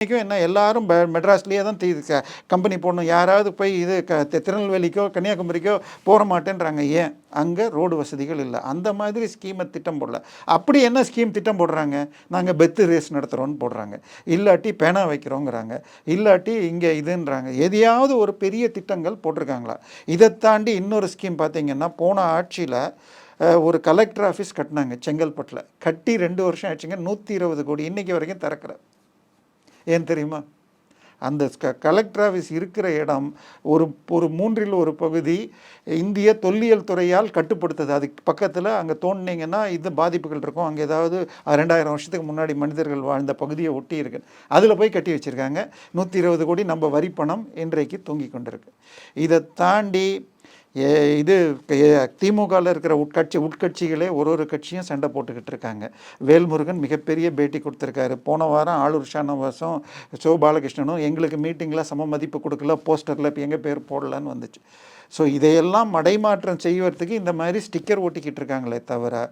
இன்றைக்கும் என்ன எல்லாரும் மெட்ராஸ்லேயே தான் கம்பெனி போடணும். யாராவது போய் இது திருநெல்வேலிக்கோ கன்னியாகுமரிக்கோ போக மாட்டேன்றாங்க. ஏன்? அங்கே ரோடு வசதிகள் இல்லை. அந்த மாதிரி ஸ்கீமை திட்டம் போடல. அப்படி என்ன ஸ்கீம் திட்டம் போடுறாங்க? நாங்கள் பெத்து ரேஸ் நடத்துகிறோன்னு போடுறாங்க, இல்லாட்டி பேனா வைக்கிறோங்கிறாங்க, இல்லாட்டி இங்கே இதுன்றாங்க. எதையாவது ஒரு பெரிய திட்டங்கள் போட்டிருக்காங்களா? இதை தாண்டி இன்னொரு ஸ்கீம் பார்த்தீங்கன்னா, போன ஆட்சியில் ஒரு கலெக்டர் ஆஃபீஸ் கட்டினாங்க செங்கல்பட்டில். கட்டி 2 வருஷம் ஆச்சுங்க. 120 கோடி இன்றைக்கி வரைக்கும் திறக்கல. ஏன் தெரியுமா? அந்த கலெக்டர் ஆஃபீஸ் இருக்கிற இடம் ஒரு மூன்றில் ஒரு பகுதி இந்திய தொல்லியல் துறையால் கட்டுப்படுத்துது. அதுக்கு பக்கத்தில் அங்கே தோண்டினீங்கன்னா இது பாதிப்புகள் இருக்கும். அங்கே ஏதாவது 2000 வருஷத்துக்கு முன்னாடி மனிதர்கள் வாழ்ந்த பகுதியை ஒட்டி இருக்கு. அதில் போய் கட்டி வச்சுருக்காங்க. 120 கோடி நம்ம வரி பணம் இன்றைக்கு தூங்கி கொண்டிருக்கு. இதை தாண்டி இது திமுகவில் இருக்கிற உட்கட்சிகளே ஒரு கட்சியும் சண்டை போட்டுக்கிட்டு இருக்காங்க. வேல்முருகன் மிகப்பெரிய பேட்டி கொடுத்துருக்காரு. போன வாரம் ஆளூர் ஷானவாசும் சோ பாலகிருஷ்ணனும் எங்களுக்கு மீட்டிங்கில் சம மதிப்பு கொடுக்கல, போஸ்டரில் இப்போ எங்கள் பேர் போடலன்னு வந்துச்சு. ஸோ இதையெல்லாம் மடைமாற்றம் செய்வதற்கு இந்த மாதிரி ஸ்டிக்கர் ஓட்டிக்கிட்டு இருக்காங்களே தவிர